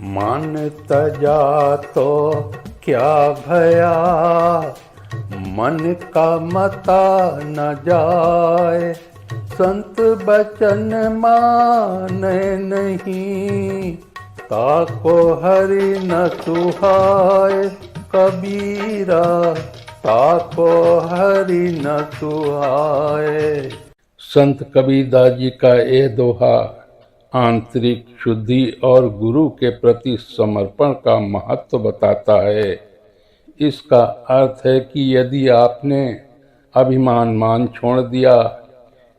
मान तजा तो क्या भया, मन का मता न जाए। संत बचन माने नहीं, ताको हरि न सुहाए। कबीरा ताको हरि न सुहाए। संत कबीरदास जी का ये दोहा आंतरिक शुद्धि और गुरु के प्रति समर्पण का महत्व बताता है। इसका अर्थ है कि यदि आपने अभिमान मान छोड़ दिया,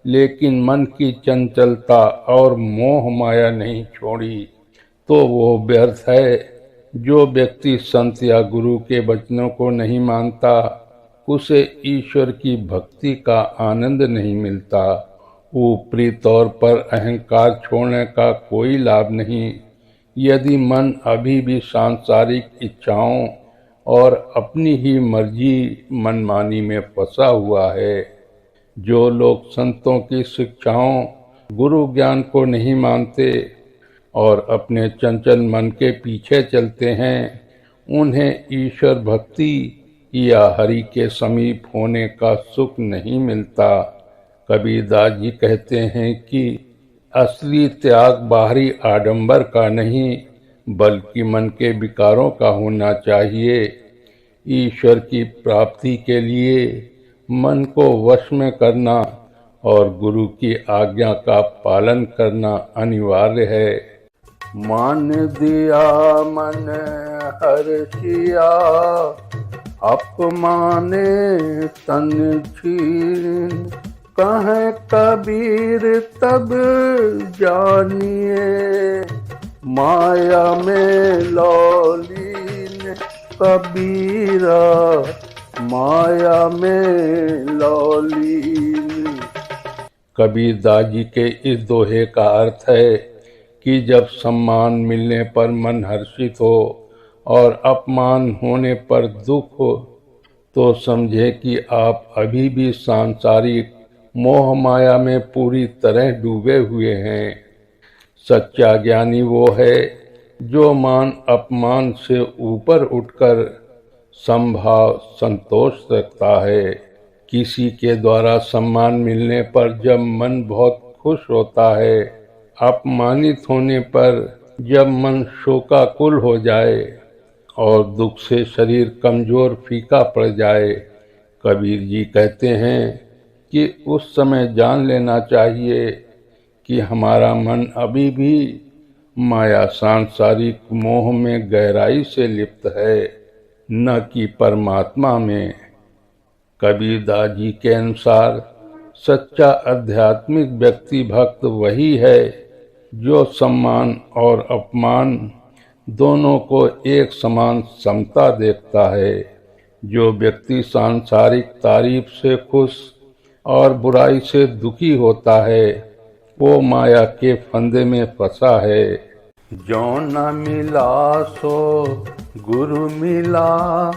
लेकिन मन की चंचलता और मोह माया नहीं छोड़ी, तो वो व्यर्थ है। जो व्यक्ति संत या गुरु के वचनों को नहीं मानता, उसे ईश्वर की भक्ति का आनंद नहीं मिलता। ऊपरी तौर पर अहंकार छोड़ने का कोई लाभ नहीं। यदि मन अभी भी सांसारिक इच्छाओं और अपनी ही मर्जी मनमानी में फंसा हुआ है। जो लोग संतों की शिक्षाओं, गुरु ज्ञान को नहीं मानते और अपने चंचल मन के पीछे चलते हैं, उन्हें ईश्वर भक्ति या हरि के समीप होने का सुख नहीं मिलता। कबीरदास जी कहते हैं कि असली त्याग बाहरी आडंबर का नहीं, बल्कि मन के विकारों का होना चाहिए। ईश्वर की प्राप्ति के लिए मन को वश में करना और गुरु की आज्ञा का पालन करना अनिवार्य है। मान दिया मन हर्षिया, अपमाने तन छीन। कहे कबीर तब जानिए, माया में लौलीन। कबीरा माया में लौलीन। कबीरदास जी के इस दोहे का अर्थ है कि जब सम्मान मिलने पर मन हर्षित हो और अपमान होने पर दुख हो, तो समझे कि आप अभी भी सांसारिक मोह माया में पूरी तरह डूबे हुए हैं। सच्चा ज्ञानी वो है जो मान अपमान से ऊपर उठकर समभाव संतोष रखता है। किसी के द्वारा सम्मान मिलने पर जब मन बहुत खुश होता है, अपमानित होने पर जब मन शोकाकुल हो जाए और दुख से शरीर कमजोर फीका पड़ जाए, कबीर जी कहते हैं कि उस समय जान लेना चाहिए कि हमारा मन अभी भी माया सांसारिक मोह में गहराई से लिप्त है, न कि परमात्मा में। कबीरदास जी के अनुसार सच्चा आध्यात्मिक व्यक्ति भक्त वही है जो सम्मान और अपमान दोनों को एक समान समता देखता है। जो व्यक्ति सांसारिक तारीफ से खुश और बुराई से दुखी होता है, वो माया के फंदे में फंसा है। जो न मिला सो गुरु मिला,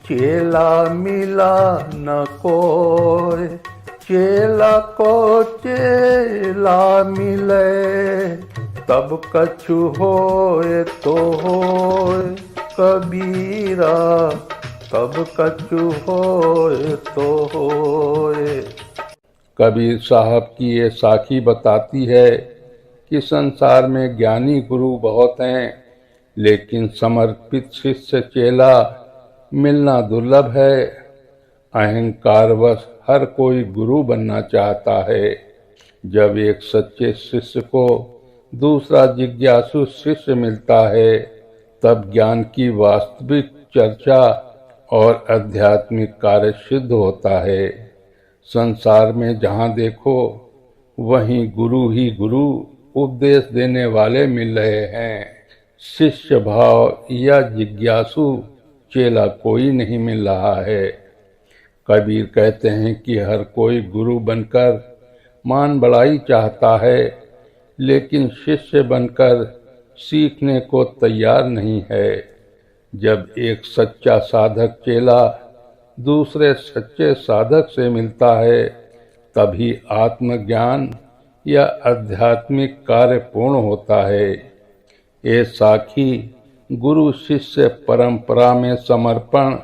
चेला मिला न कोई। चेला को चेला मिले, तब कछु होए तो होए। कबीरा तब कछु होए तो होए। कबीर साहब की ये साखी बताती है कि संसार में ज्ञानी गुरु बहुत हैं, लेकिन समर्पित शिष्य चेला मिलना दुर्लभ है। अहंकारवश हर कोई गुरु बनना चाहता है। जब एक सच्चे शिष्य को दूसरा जिज्ञासु शिष्य मिलता है, तब ज्ञान की वास्तविक चर्चा और आध्यात्मिक कार्य सिद्ध होता है। संसार में जहाँ देखो वहीं गुरु ही गुरु, उपदेश देने वाले मिल रहे हैं। शिष्य भाव या जिज्ञासु चेला कोई नहीं मिल रहा है। कबीर कहते हैं कि हर कोई गुरु बनकर मान बढ़ाई चाहता है, लेकिन शिष्य बनकर सीखने को तैयार नहीं है। जब एक सच्चा साधक चेला दूसरे सच्चे साधक से मिलता है, तभी आत्मज्ञान या आध्यात्मिक कार्य पूर्ण होता है। ये साखी गुरु शिष्य परंपरा में समर्पण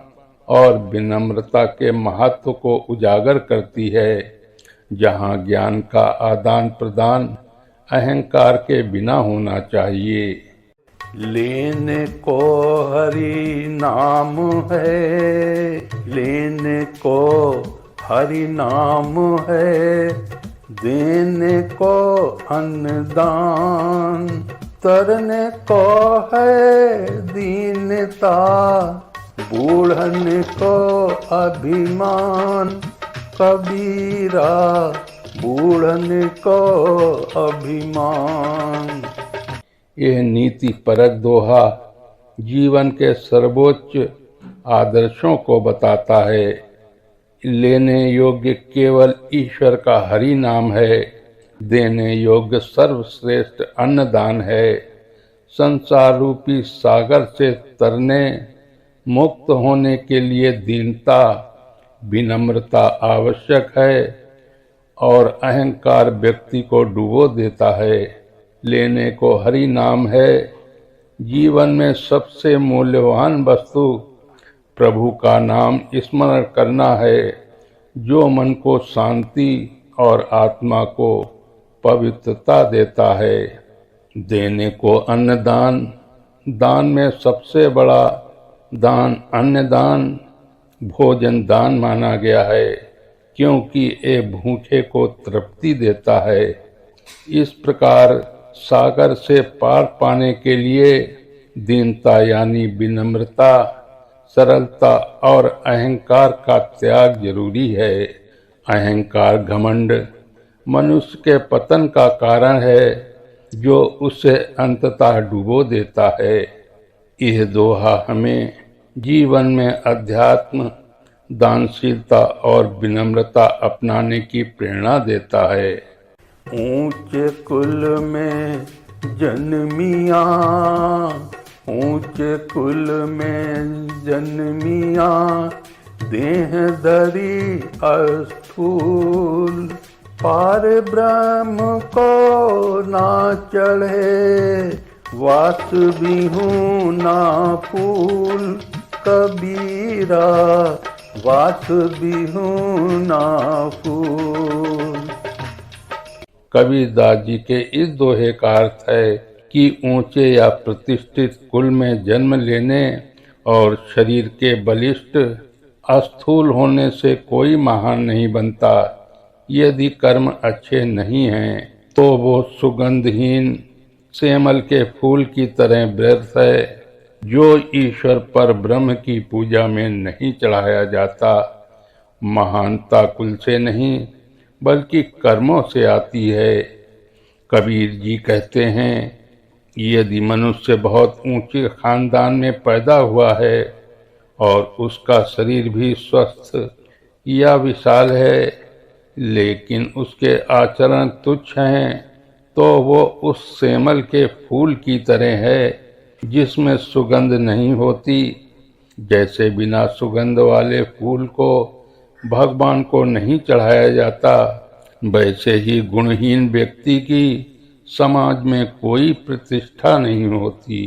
और विनम्रता के महत्व को उजागर करती है। जहाँ ज्ञान का आदान प्रदान अहंकार के बिना होना चाहिए। लेने को हरि नाम है, लेने को हरि नाम है, देने को अन्नदान, तरने को है दीनता, बूढ़न को अभिमान, कबीरा बूढ़न को अभिमान। यह नीति परक दोहा जीवन के सर्वोच्च आदर्शों को बताता है। लेने योग्य केवल ईश्वर का हरि नाम है, देने योग्य सर्वश्रेष्ठ अन्नदान है। संसार रूपी सागर से तरने मुक्त होने के लिए दीनता विनम्रता आवश्यक है और अहंकार व्यक्ति को डुबो देता है। लेने को हरि नाम है। जीवन में सबसे मूल्यवान वस्तु प्रभु का नाम स्मरण करना है, जो मन को शांति और आत्मा को पवित्रता देता है। देने को अन्नदान, दान में सबसे बड़ा दान अन्नदान भोजन दान माना गया है, क्योंकि ये भूखे को तृप्ति देता है। इस प्रकार सागर से पार पाने के लिए दीनता यानी विनम्रता, सरलता और अहंकार का त्याग जरूरी है। अहंकार घमंड मनुष्य के पतन का कारण है, जो उसे अंततः डुबो देता है। यह दोहा हमें जीवन में अध्यात्म, दानशीलता और विनम्रता अपनाने की प्रेरणा देता है। ऊंचे कुल में जन्मिया, ऊंचे कुल में जन्मिया, देह धरी अस्थूल, पार ब्रह्म को ना चढ़े, वास बिहू ना फूल, कबीरा वास बिहू ना फूल। कबीरदास जी के इस दोहे का अर्थ है कि ऊंचे या प्रतिष्ठित कुल में जन्म लेने और शरीर के बलिष्ठ अस्थूल होने से कोई महान नहीं बनता। यदि कर्म अच्छे नहीं हैं तो वो सुगंधहीन सेमल के फूल की तरह व्यर्थ है, जो ईश्वर पर ब्रह्म की पूजा में नहीं चढ़ाया जाता। महानता कुल से नहीं बल्कि कर्मों से आती है। कबीर जी कहते हैं, यदि मनुष्य बहुत ऊंचे खानदान में पैदा हुआ है और उसका शरीर भी स्वस्थ या विशाल है, लेकिन उसके आचरण तुच्छ हैं, तो वो उस सेमल के फूल की तरह है जिसमें सुगंध नहीं होती। जैसे बिना सुगंध वाले फूल को भगवान को नहीं चढ़ाया जाता, वैसे ही गुणहीन व्यक्ति की समाज में कोई प्रतिष्ठा नहीं होती।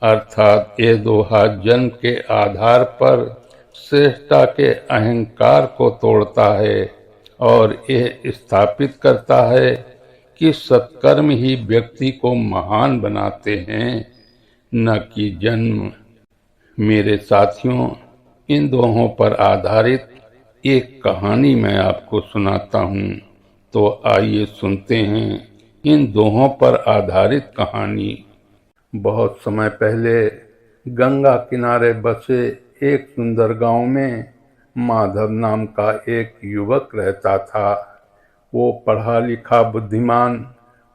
अर्थात ये दोहा जन्म के आधार पर श्रेष्ठता के अहंकार को तोड़ता है और यह स्थापित करता है कि सत्कर्म ही व्यक्ति को महान बनाते हैं, न कि जन्म। मेरे साथियों, इन दोहों पर आधारित एक कहानी मैं आपको सुनाता हूँ, तो आइए सुनते हैं इन दोहों पर आधारित कहानी। बहुत समय पहले गंगा किनारे बसे एक सुंदर गांव में माधव नाम का एक युवक रहता था। वो पढ़ा लिखा, बुद्धिमान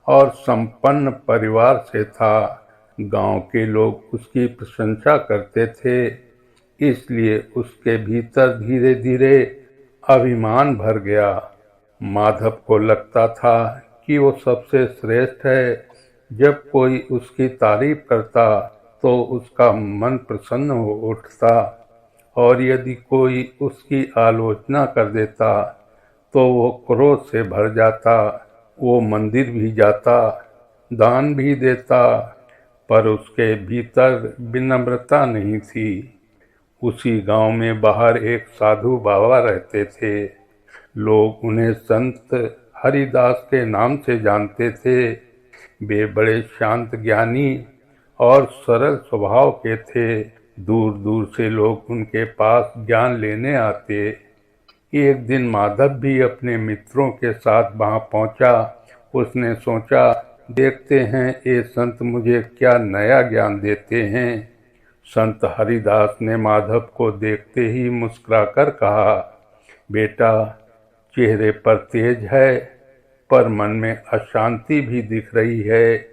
और संपन्न परिवार से था। गांव के लोग उसकी प्रशंसा करते थे, इसलिए उसके भीतर धीरे धीरे अभिमान भर गया। माधव को लगता था कि वो सबसे श्रेष्ठ है। जब कोई उसकी तारीफ करता तो उसका मन प्रसन्न हो उठता, और यदि कोई उसकी आलोचना कर देता तो वो क्रोध से भर जाता। वो मंदिर भी जाता, दान भी देता, पर उसके भीतर विनम्रता नहीं थी। उसी गांव में बाहर एक साधु बाबा रहते थे। लोग उन्हें संत हरिदास के नाम से जानते थे। वे बड़े शांत, ज्ञानी और सरल स्वभाव के थे। दूर दूर से लोग उनके पास ज्ञान लेने आते। एक दिन माधव भी अपने मित्रों के साथ वहां पहुंचा। उसने सोचा, देखते हैं ये संत मुझे क्या नया ज्ञान देते हैं। संत हरिदास ने माधव को देखते ही मुस्कुराकर कहा, बेटा, चेहरे पर तेज है, पर मन में अशांति भी दिख रही है।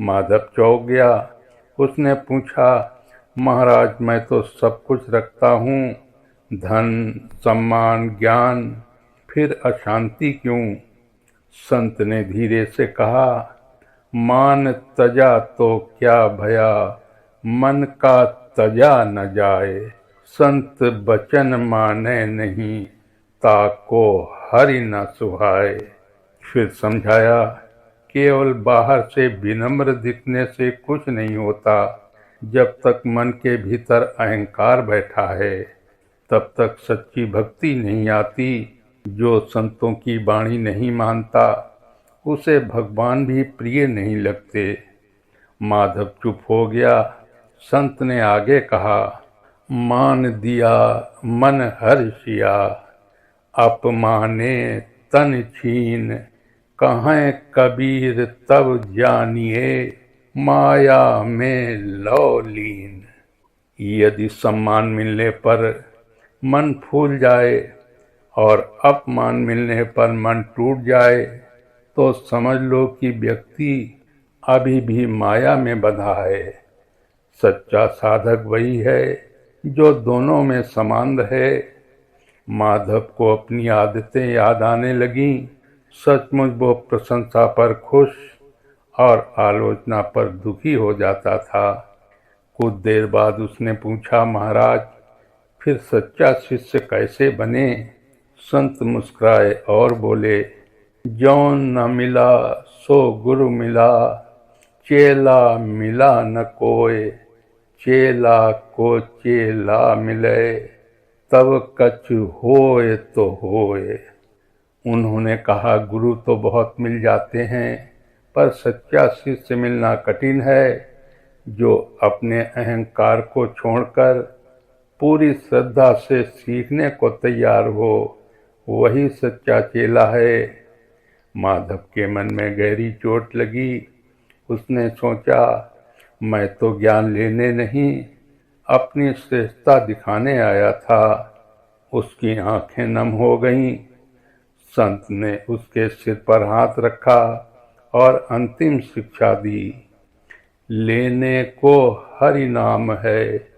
माधव चौंक गया। उसने पूछा, महाराज, मैं तो सब कुछ रखता हूँ, धन, सम्मान, ज्ञान, फिर अशांति क्यों? संत ने धीरे से कहा, मान तजा तो क्या भया, मन का तजा न जाए। संत बचन माने नहीं, ताको हरि न सुहाए। फिर समझाया, केवल बाहर से विनम्र दिखने से कुछ नहीं होता। जब तक मन के भीतर अहंकार बैठा है, तब तक सच्ची भक्ति नहीं आती। जो संतों की वाणी नहीं मानता, उसे भगवान भी प्रिय नहीं लगते। माधव चुप हो गया। संत ने आगे कहा, मान दिया मन हर्षिया, अपमाने तन छीन, कहें कबीर तब जानिए, माया में लौ लीन। यदि सम्मान मिलने पर मन फूल जाए और अपमान मिलने पर मन टूट जाए, तो समझ लो कि व्यक्ति अभी भी माया में बंधा है। सच्चा साधक वही है जो दोनों में समान रहे। माधव को अपनी आदतें याद आने लगीं। सचमुच वो प्रशंसा पर खुश और आलोचना पर दुखी हो जाता था। कुछ देर बाद उसने पूछा, महाराज, फिर सच्चा शिष्य कैसे बने? संत मुस्कुराए और बोले, जौन न मिला सो गुरु मिला, चेला मिला न कोय, चेला को चेला मिले, तब कछु होए तो होए। उन्होंने कहा, गुरु तो बहुत मिल जाते हैं, पर सच्चा शिष्य मिलना कठिन है। जो अपने अहंकार को छोड़कर पूरी श्रद्धा से सीखने को तैयार हो, वही सच्चा चेला है। माधव के मन में गहरी चोट लगी। उसने सोचा, मैं तो ज्ञान लेने नहीं, अपनी श्रेष्ठता दिखाने आया था। उसकी आंखें नम हो गईं। संत ने उसके सिर पर हाथ रखा और अंतिम शिक्षा दी, लेने को हरि नाम है,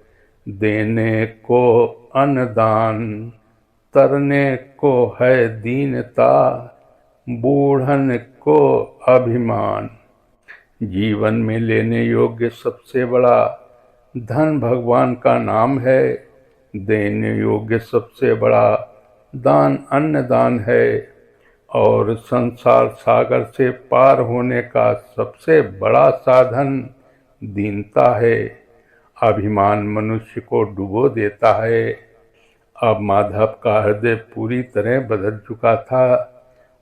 देने को अन्नदान, तरने को है दीनता, बूढ़न को अभिमान। जीवन में लेने योग्य सबसे बड़ा धन भगवान का नाम है। देने योग्य सबसे बड़ा दान अन्नदान है। और संसार सागर से पार होने का सबसे बड़ा साधन दीनता है। अभिमान मनुष्य को डुबो देता है। अब माधव का हृदय पूरी तरह बदल चुका था।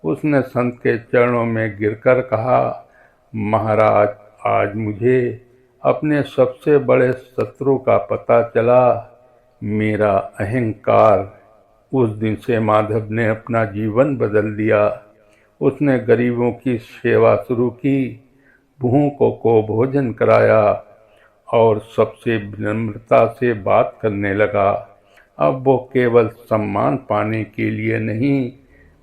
उसने संत के चरणों में गिरकर कहा, महाराज, आज मुझे अपने सबसे बड़े शत्रु का पता चला, मेरा अहंकार। उस दिन से माधव ने अपना जीवन बदल दिया। उसने गरीबों की सेवा शुरू की, भूखों को भोजन कराया और सबसे विनम्रता से बात करने लगा। अब वो केवल सम्मान पाने के लिए नहीं,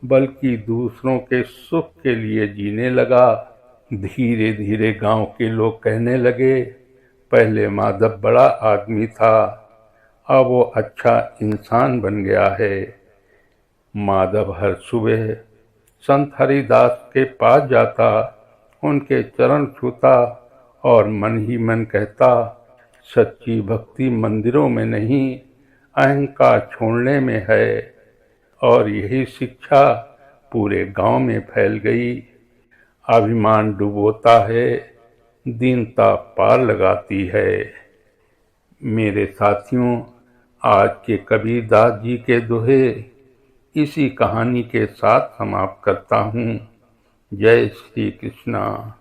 बल्कि दूसरों के सुख के लिए जीने लगा। धीरे धीरे गांव के लोग कहने लगे, पहले माधव बड़ा आदमी था, अब वो अच्छा इंसान बन गया है। माधव हर सुबह संत हरिदास के पास जाता, उनके चरण छूता और मन ही मन कहता, सच्ची भक्ति मंदिरों में नहीं, अहंकार छोड़ने में है। और यही शिक्षा पूरे गांव में फैल गई। अभिमान डुबोता है, दीनता पार लगाती है। मेरे साथियों, आज के कबीरदास जी के दोहे इसी कहानी के साथ समाप्त करता हूँ। जय श्री कृष्णा।